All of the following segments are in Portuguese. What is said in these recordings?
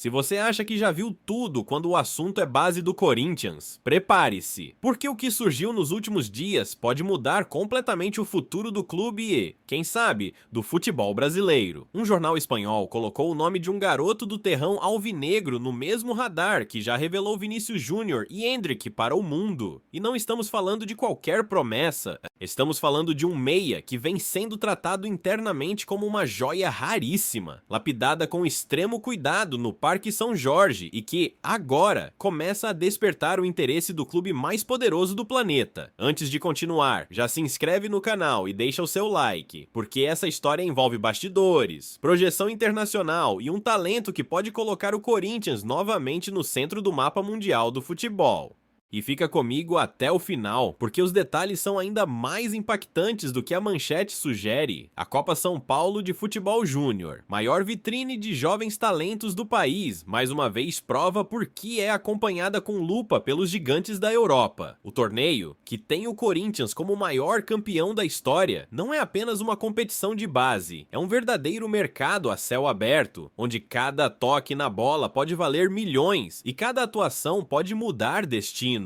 Se você acha que já viu tudo quando o assunto é base do Corinthians, prepare-se, porque o que surgiu nos últimos dias pode mudar completamente o futuro do clube e, quem sabe, do futebol brasileiro. Um jornal espanhol colocou o nome de um garoto do terrão alvinegro no mesmo radar que já revelou Vinícius Júnior e Endrick para o mundo. E não estamos falando de qualquer promessa, estamos falando de um meia que vem sendo tratado internamente como uma joia raríssima, lapidada com extremo cuidado no Parque São Jorge e que, agora, começa a despertar o interesse do clube mais poderoso do planeta. Antes de continuar, já se inscreve no canal e deixa o seu like, porque essa história envolve bastidores, projeção internacional e um talento que pode colocar o Corinthians novamente no centro do mapa mundial do futebol. E fica comigo até o final, porque os detalhes são ainda mais impactantes do que a manchete sugere. A Copa São Paulo de Futebol Júnior, maior vitrine de jovens talentos do país, mais uma vez prova por que é acompanhada com lupa pelos gigantes da Europa. O torneio, que tem o Corinthians como o maior campeão da história, não é apenas uma competição de base, é um verdadeiro mercado a céu aberto, onde cada toque na bola pode valer milhões e cada atuação pode mudar destino.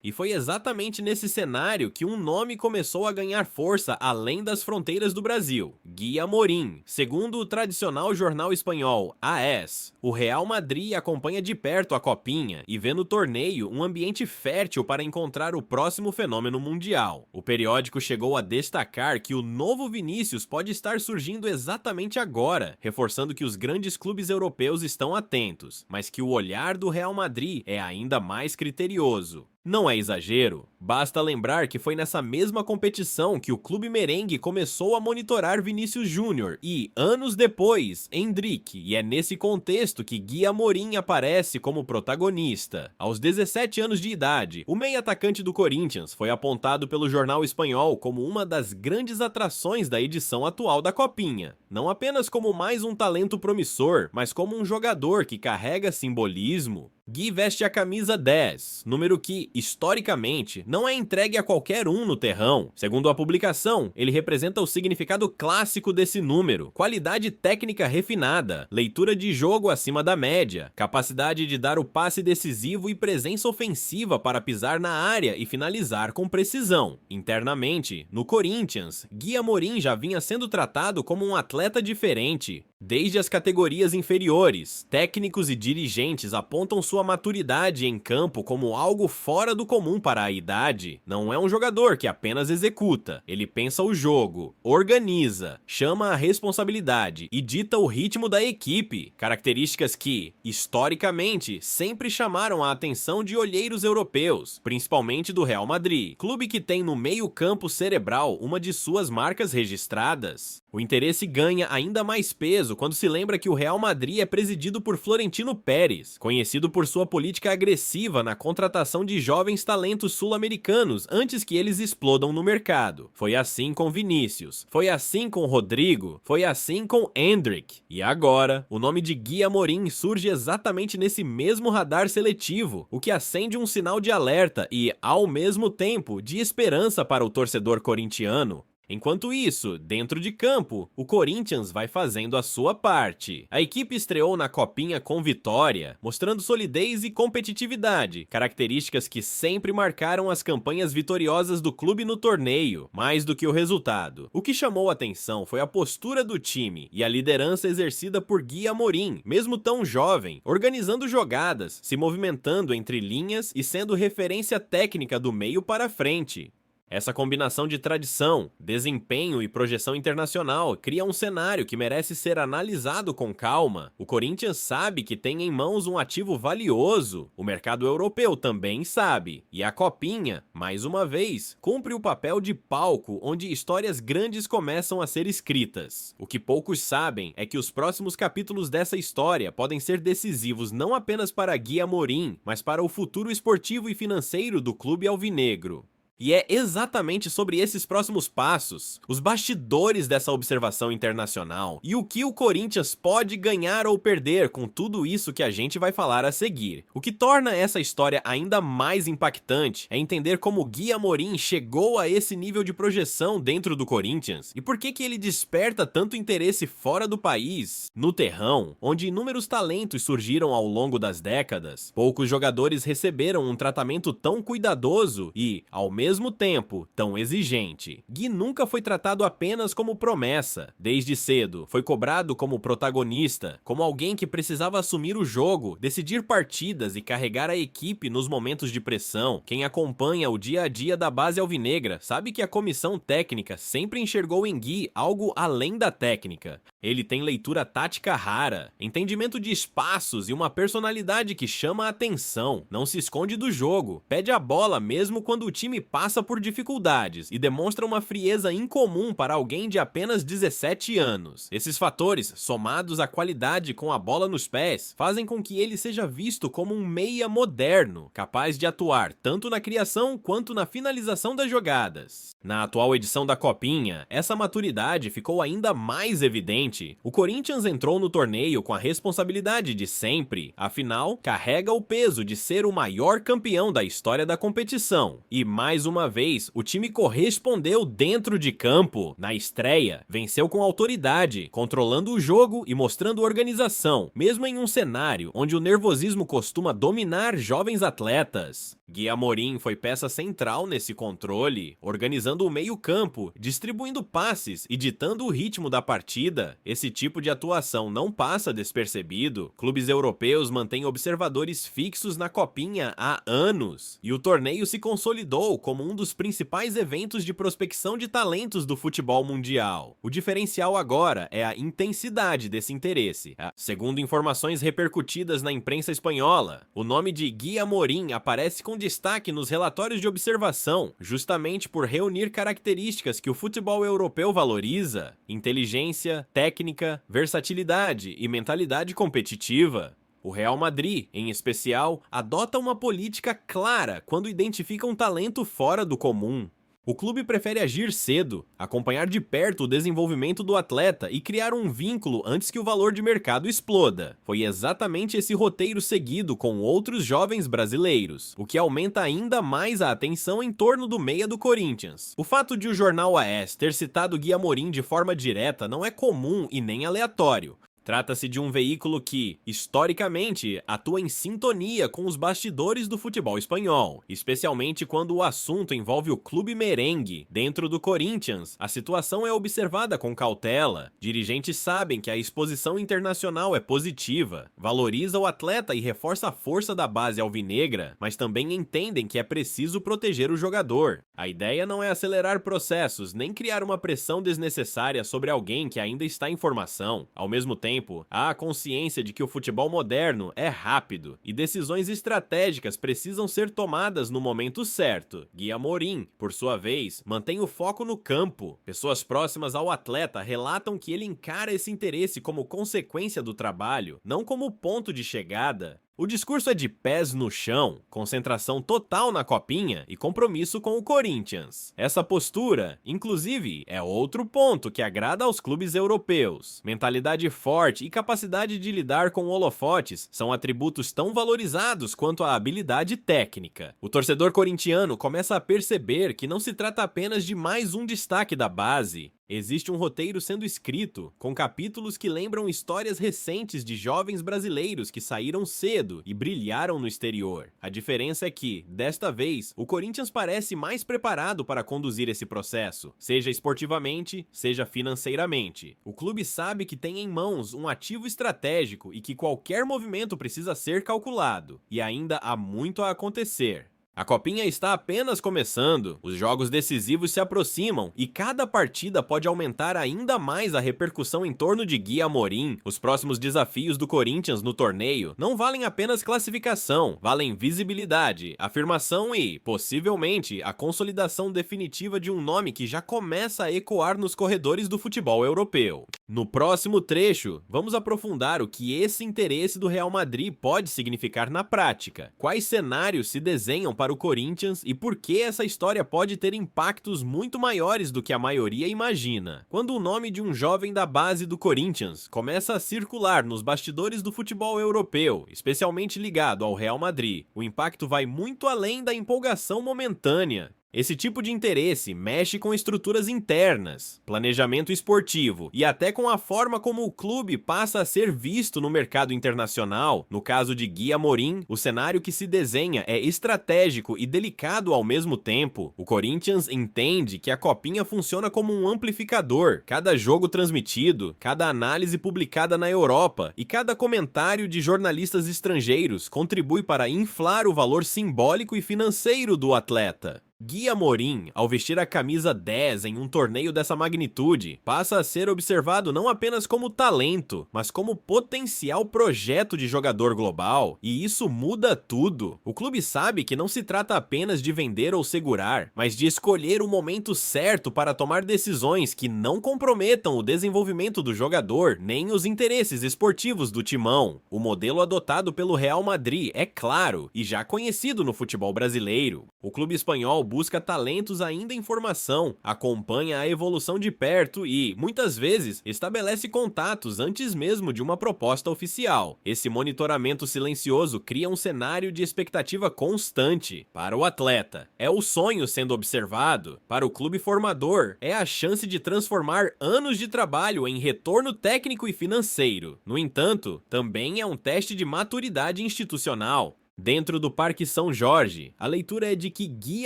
E foi exatamente nesse cenário que um nome começou a ganhar força além das fronteiras do Brasil: Gui Amorim. Segundo o tradicional jornal espanhol AS, o Real Madrid acompanha de perto a Copinha e vê no torneio um ambiente fértil para encontrar o próximo fenômeno mundial. O periódico chegou a destacar que o novo Vinícius pode estar surgindo exatamente agora, reforçando que os grandes clubes europeus estão atentos, mas que o olhar do Real Madrid é ainda mais criterioso. Não é exagero, basta lembrar que foi nessa mesma competição que o clube merengue começou a monitorar Vinícius Júnior e, anos depois, Endrick, e é nesse contexto que Gui Amorim aparece como protagonista. Aos 17 anos de idade, o meio-atacante do Corinthians foi apontado pelo jornal espanhol como uma das grandes atrações da edição atual da Copinha. Não apenas como mais um talento promissor, mas como um jogador que carrega simbolismo. Gui veste a camisa 10, número que, historicamente, não é entregue a qualquer um no terrão. Segundo a publicação, ele representa o significado clássico desse número: qualidade técnica refinada, leitura de jogo acima da média, capacidade de dar o passe decisivo e presença ofensiva para pisar na área e finalizar com precisão. Internamente, no Corinthians, Gui Amorim já vinha sendo tratado como um atleta diferente. Desde as categorias inferiores, técnicos e dirigentes apontam sua maturidade em campo como algo fora do comum para a idade. Não é um jogador que apenas executa, ele pensa o jogo, organiza, chama a responsabilidade e dita o ritmo da equipe, características que, historicamente, sempre chamaram a atenção de olheiros europeus, principalmente do Real Madrid, clube que tem no meio-campo cerebral uma de suas marcas registradas. O interesse ganha ainda mais peso quando se lembra que o Real Madrid é presidido por Florentino Pérez, conhecido por sua política agressiva na contratação de jovens talentos sul-americanos antes que eles explodam no mercado. Foi assim com Vinícius, foi assim com Rodrigo, foi assim com Endrick. E agora, o nome de Gui Amorim surge exatamente nesse mesmo radar seletivo, o que acende um sinal de alerta e, ao mesmo tempo, de esperança para o torcedor corintiano. Enquanto isso, dentro de campo, o Corinthians vai fazendo a sua parte. A equipe estreou na Copinha com vitória, mostrando solidez e competitividade, características que sempre marcaram as campanhas vitoriosas do clube no torneio, mais do que o resultado. O que chamou a atenção foi a postura do time e a liderança exercida por Gui Amorim, mesmo tão jovem, organizando jogadas, se movimentando entre linhas e sendo referência técnica do meio para frente. Essa combinação de tradição, desempenho e projeção internacional cria um cenário que merece ser analisado com calma. O Corinthians sabe que tem em mãos um ativo valioso, o mercado europeu também sabe, e a Copinha, mais uma vez, cumpre o papel de palco onde histórias grandes começam a ser escritas. O que poucos sabem é que os próximos capítulos dessa história podem ser decisivos não apenas para Gui Amorim, mas para o futuro esportivo e financeiro do clube alvinegro. E é exatamente sobre esses próximos passos, os bastidores dessa observação internacional e o que o Corinthians pode ganhar ou perder com tudo isso que a gente vai falar a seguir. O que torna essa história ainda mais impactante é entender como Gui Amorim chegou a esse nível de projeção dentro do Corinthians e por que ele desperta tanto interesse fora do país, no terrão, onde inúmeros talentos surgiram ao longo das décadas. Poucos jogadores receberam um tratamento tão cuidadoso e, ao mesmo tempo, tão exigente. Gui nunca foi tratado apenas como promessa. Desde cedo, foi cobrado como protagonista, como alguém que precisava assumir o jogo, decidir partidas e carregar a equipe nos momentos de pressão. Quem acompanha o dia a dia da base alvinegra sabe que a comissão técnica sempre enxergou em Gui algo além da técnica. Ele tem leitura tática rara, entendimento de espaços e uma personalidade que chama a atenção. Não se esconde do jogo, pede a bola mesmo quando o time passa por dificuldades e demonstra uma frieza incomum para alguém de apenas 17 anos. Esses fatores, somados à qualidade com a bola nos pés, fazem com que ele seja visto como um meia moderno, capaz de atuar tanto na criação quanto na finalização das jogadas. Na atual edição da Copinha, essa maturidade ficou ainda mais evidente. O Corinthians entrou no torneio com a responsabilidade de sempre, afinal, carrega o peso de ser o maior campeão da história da competição. E mais uma vez, o time correspondeu dentro de campo. Na estreia, venceu com autoridade, controlando o jogo e mostrando organização, mesmo em um cenário onde o nervosismo costuma dominar jovens atletas. Gui Amorim foi peça central nesse controle, organizando o meio-campo, distribuindo passes e ditando o ritmo da partida. Esse tipo de atuação não passa despercebido. Clubes europeus mantêm observadores fixos na Copinha há anos, e o torneio se consolidou como um dos principais eventos de prospecção de talentos do futebol mundial. O diferencial agora é a intensidade desse interesse. Segundo informações repercutidas na imprensa espanhola, o nome de Gui Amorim aparece com destaque nos relatórios de observação, justamente por reunir características que o futebol europeu valoriza: inteligência, técnica, versatilidade e mentalidade competitiva. O Real Madrid, em especial, adota uma política clara quando identifica um talento fora do comum. O clube prefere agir cedo, acompanhar de perto o desenvolvimento do atleta e criar um vínculo antes que o valor de mercado exploda. Foi exatamente esse roteiro seguido com outros jovens brasileiros, o que aumenta ainda mais a atenção em torno do meia do Corinthians. O fato de o jornal AS ter citado Gui Amorim de forma direta não é comum e nem aleatório. Trata-se de um veículo que, historicamente, atua em sintonia com os bastidores do futebol espanhol, especialmente quando o assunto envolve o clube merengue. Dentro do Corinthians, a situação é observada com cautela. Dirigentes sabem que a exposição internacional é positiva, valoriza o atleta e reforça a força da base alvinegra, mas também entendem que é preciso proteger o jogador. A ideia não é acelerar processos, nem criar uma pressão desnecessária sobre alguém que ainda está em formação. Ao mesmo tempo, há a consciência de que o futebol moderno é rápido e decisões estratégicas precisam ser tomadas no momento certo. Gui Amorim, por sua vez, mantém o foco no campo. Pessoas próximas ao atleta relatam que ele encara esse interesse como consequência do trabalho, não como ponto de chegada. O discurso é de pés no chão, concentração total na Copinha e compromisso com o Corinthians. Essa postura, inclusive, é outro ponto que agrada aos clubes europeus. Mentalidade forte e capacidade de lidar com holofotes são atributos tão valorizados quanto a habilidade técnica. O torcedor corintiano começa a perceber que não se trata apenas de mais um destaque da base. Existe um roteiro sendo escrito, com capítulos que lembram histórias recentes de jovens brasileiros que saíram cedo e brilharam no exterior. A diferença é que, desta vez, o Corinthians parece mais preparado para conduzir esse processo, seja esportivamente, seja financeiramente. O clube sabe que tem em mãos um ativo estratégico e que qualquer movimento precisa ser calculado, e ainda há muito a acontecer. A Copinha está apenas começando, os jogos decisivos se aproximam e cada partida pode aumentar ainda mais a repercussão em torno de Gui Amorim. Os próximos desafios do Corinthians no torneio não valem apenas classificação, valem visibilidade, afirmação e, possivelmente, a consolidação definitiva de um nome que já começa a ecoar nos corredores do futebol europeu. No próximo trecho, vamos aprofundar o que esse interesse do Real Madrid pode significar na prática, quais cenários se desenham para para o Corinthians e por que essa história pode ter impactos muito maiores do que a maioria imagina. Quando o nome de um jovem da base do Corinthians começa a circular nos bastidores do futebol europeu, especialmente ligado ao Real Madrid, o impacto vai muito além da empolgação momentânea. Esse tipo de interesse mexe com estruturas internas, planejamento esportivo e até com a forma como o clube passa a ser visto no mercado internacional. No caso de Gui Amorim, o cenário que se desenha é estratégico e delicado ao mesmo tempo. O Corinthians entende que a Copinha funciona como um amplificador. Cada jogo transmitido, cada análise publicada na Europa e cada comentário de jornalistas estrangeiros contribui para inflar o valor simbólico e financeiro do atleta. Gui Amorim, ao vestir a camisa 10 em um torneio dessa magnitude, passa a ser observado não apenas como talento, mas como potencial projeto de jogador global, e isso muda tudo. O clube sabe que não se trata apenas de vender ou segurar, mas de escolher o momento certo para tomar decisões que não comprometam o desenvolvimento do jogador, nem os interesses esportivos do timão. O modelo adotado pelo Real Madrid é claro e já conhecido no futebol brasileiro. O clube espanhol busca talentos ainda em formação, acompanha a evolução de perto e, muitas vezes, estabelece contatos antes mesmo de uma proposta oficial. Esse monitoramento silencioso cria um cenário de expectativa constante. Para o atleta, é o sonho sendo observado. Para o clube formador, é a chance de transformar anos de trabalho em retorno técnico e financeiro. No entanto, também é um teste de maturidade institucional. Dentro do Parque São Jorge, a leitura é de que Gui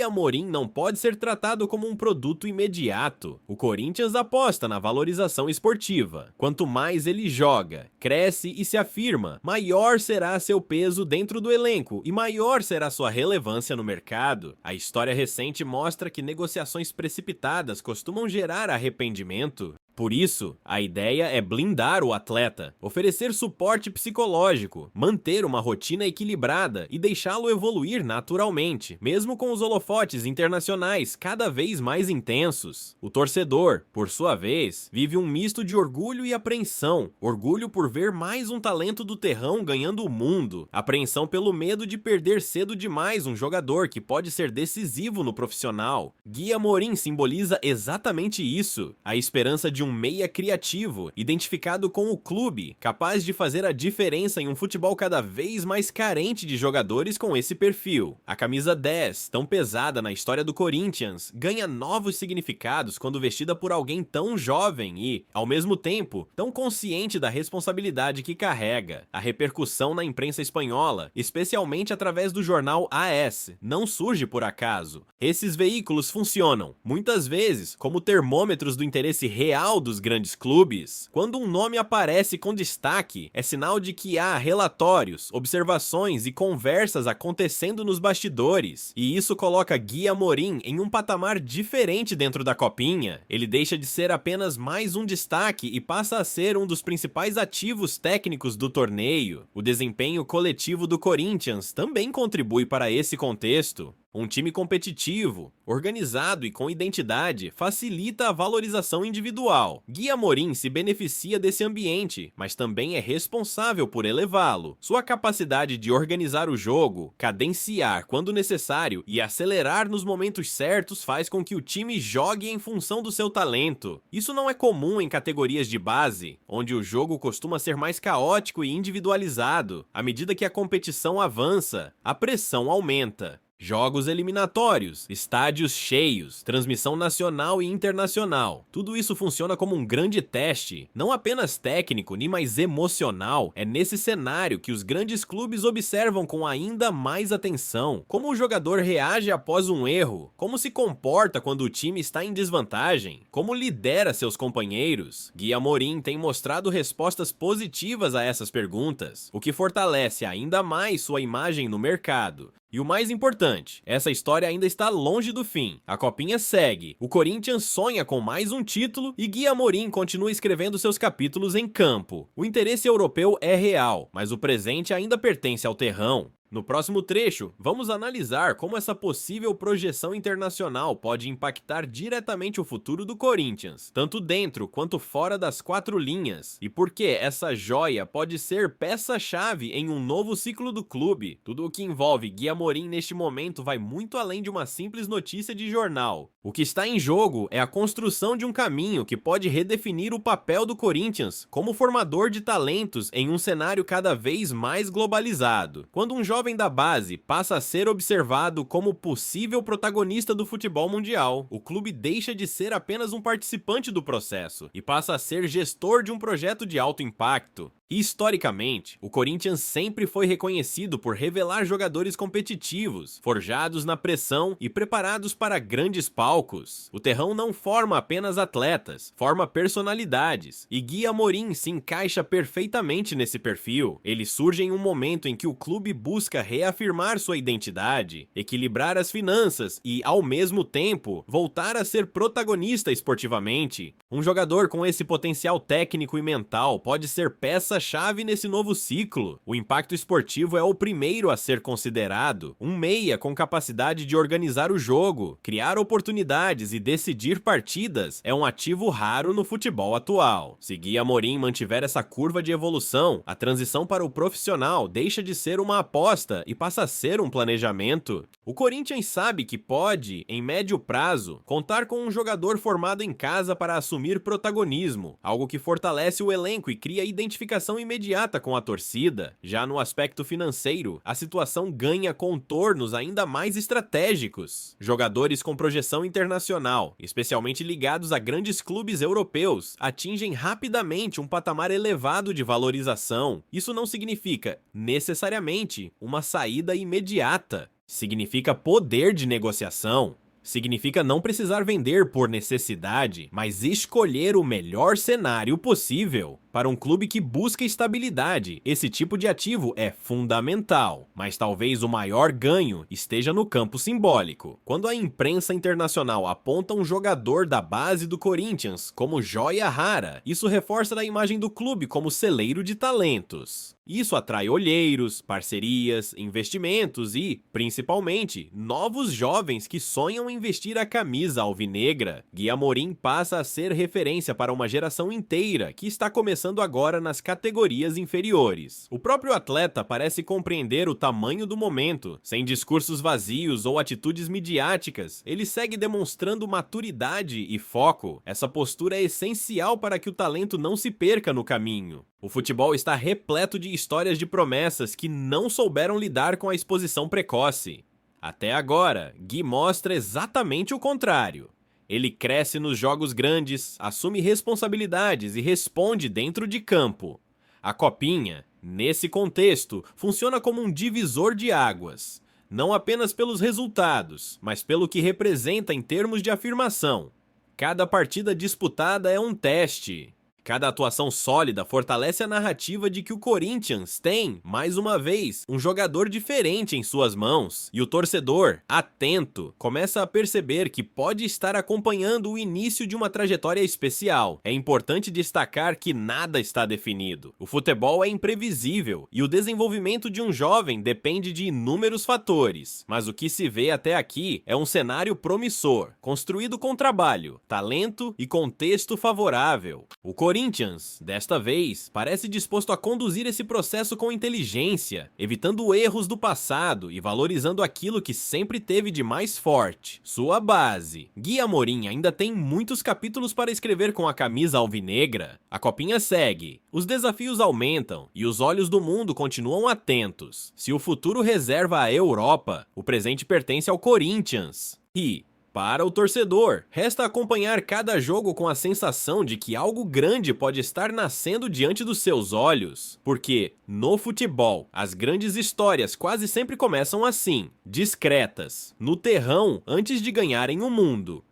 Amorim não pode ser tratado como um produto imediato. O Corinthians aposta na valorização esportiva. Quanto mais ele joga, cresce e se afirma, maior será seu peso dentro do elenco e maior será sua relevância no mercado. A história recente mostra que negociações precipitadas costumam gerar arrependimento. Por isso, a ideia é blindar o atleta, oferecer suporte psicológico, manter uma rotina equilibrada e deixá-lo evoluir naturalmente, mesmo com os holofotes internacionais cada vez mais intensos. O torcedor, por sua vez, vive um misto de orgulho e apreensão. Orgulho por ver mais um talento do terrão ganhando o mundo, apreensão pelo medo de perder cedo demais um jogador que pode ser decisivo no profissional. Gui Amorim simboliza exatamente isso, a esperança de um meia criativo, identificado com o clube, capaz de fazer a diferença em um futebol cada vez mais carente de jogadores com esse perfil. A camisa 10, tão pesada na história do Corinthians, ganha novos significados quando vestida por alguém tão jovem e, ao mesmo tempo, tão consciente da responsabilidade que carrega. A repercussão na imprensa espanhola, especialmente através do jornal AS, não surge por acaso. Esses veículos funcionam, muitas vezes, como termômetros do interesse real dos grandes clubes. Quando um nome aparece com destaque, é sinal de que há relatórios, observações e conversas acontecendo nos bastidores, e isso coloca Gui Amorim em um patamar diferente dentro da Copinha. Ele deixa de ser apenas mais um destaque e passa a ser um dos principais ativos técnicos do torneio. O desempenho coletivo do Corinthians também contribui para esse contexto. Um time competitivo, organizado e com identidade facilita a valorização individual. Gui Amorim se beneficia desse ambiente, mas também é responsável por elevá-lo. Sua capacidade de organizar o jogo, cadenciar quando necessário e acelerar nos momentos certos faz com que o time jogue em função do seu talento. Isso não é comum em categorias de base, onde o jogo costuma ser mais caótico e individualizado. À medida que a competição avança, a pressão aumenta. Jogos eliminatórios, estádios cheios, transmissão nacional e internacional. Tudo isso funciona como um grande teste, não apenas técnico, nem mais emocional. É nesse cenário que os grandes clubes observam com ainda mais atenção como o jogador reage após um erro, como se comporta quando o time está em desvantagem, como lidera seus companheiros. Gui Amorim tem mostrado respostas positivas a essas perguntas, o que fortalece ainda mais sua imagem no mercado. E o mais importante, essa história ainda está longe do fim. A Copinha segue, o Corinthians sonha com mais um título e Gui Amorim continua escrevendo seus capítulos em campo. O interesse europeu é real, mas o presente ainda pertence ao terrão. No próximo trecho, vamos analisar como essa possível projeção internacional pode impactar diretamente o futuro do Corinthians, tanto dentro quanto fora das quatro linhas, e por que essa joia pode ser peça-chave em um novo ciclo do clube. Tudo o que envolve Gui Amorim neste momento vai muito além de uma simples notícia de jornal. O que está em jogo é a construção de um caminho que pode redefinir o papel do Corinthians como formador de talentos em um cenário cada vez mais globalizado. Quando um jovem da base passa a ser observado como possível protagonista do futebol mundial, o clube deixa de ser apenas um participante do processo e passa a ser gestor de um projeto de alto impacto. Historicamente, o Corinthians sempre foi reconhecido por revelar jogadores competitivos, forjados na pressão e preparados para grandes palcos. O terrão não forma apenas atletas, forma personalidades, e Gui Amorim se encaixa perfeitamente nesse perfil. Ele surge em um momento em que o clube busca reafirmar sua identidade, equilibrar as finanças e, ao mesmo tempo, voltar a ser protagonista esportivamente. Um jogador com esse potencial técnico e mental pode ser peça-chave nesse novo ciclo. O impacto esportivo é o primeiro a ser considerado. Um meia com capacidade de organizar o jogo, criar oportunidades e decidir partidas é um ativo raro no futebol atual. Se Gui Amorim mantiver essa curva de evolução, a transição para o profissional deixa de ser uma aposta e passa a ser um planejamento. O Corinthians sabe que pode, em médio prazo, contar com um jogador formado em casa para assumir protagonismo, algo que fortalece o elenco e cria identificação imediata com a torcida. Já no aspecto financeiro, a situação ganha contornos ainda mais estratégicos. Jogadores com projeção internacional, especialmente ligados a grandes clubes europeus, atingem rapidamente um patamar elevado de valorização. Isso não significa, necessariamente, uma saída imediata. Significa poder de negociação. Significa não precisar vender por necessidade, mas escolher o melhor cenário possível. Para um clube que busca estabilidade, esse tipo de ativo é fundamental, mas talvez o maior ganho esteja no campo simbólico. Quando a imprensa internacional aponta um jogador da base do Corinthians como joia rara, isso reforça a imagem do clube como celeiro de talentos. Isso atrai olheiros, parcerias, investimentos e, principalmente, novos jovens que sonham em vestir a camisa alvinegra. Gui Amorim passa a ser referência para uma geração inteira que está começando agora nas categorias inferiores. O próprio atleta parece compreender o tamanho do momento. Sem discursos vazios ou atitudes midiáticas, ele segue demonstrando maturidade e foco. Essa postura é essencial para que o talento não se perca no caminho. O futebol está repleto de histórias de promessas que não souberam lidar com a exposição precoce. Até agora, Gui mostra exatamente o contrário. Ele cresce nos jogos grandes, assume responsabilidades e responde dentro de campo. A Copinha, nesse contexto, funciona como um divisor de águas, não apenas pelos resultados, mas pelo que representa em termos de afirmação. Cada partida disputada é um teste. Cada atuação sólida fortalece a narrativa de que o Corinthians tem, mais uma vez, um jogador diferente em suas mãos, e o torcedor, atento, começa a perceber que pode estar acompanhando o início de uma trajetória especial. É importante destacar que nada está definido. O futebol é imprevisível, e o desenvolvimento de um jovem depende de inúmeros fatores, mas o que se vê até aqui é um cenário promissor, construído com trabalho, talento e contexto favorável. O Corinthians, desta vez, parece disposto a conduzir esse processo com inteligência, evitando erros do passado e valorizando aquilo que sempre teve de mais forte, sua base. Gui Amorim ainda tem muitos capítulos para escrever com a camisa alvinegra. A Copinha segue, os desafios aumentam e os olhos do mundo continuam atentos. Se o futuro reserva a Europa, o presente pertence ao Corinthians. E, para o torcedor, resta acompanhar cada jogo com a sensação de que algo grande pode estar nascendo diante dos seus olhos. Porque, no futebol, as grandes histórias quase sempre começam assim, discretas, no terrão antes de ganharem o mundo.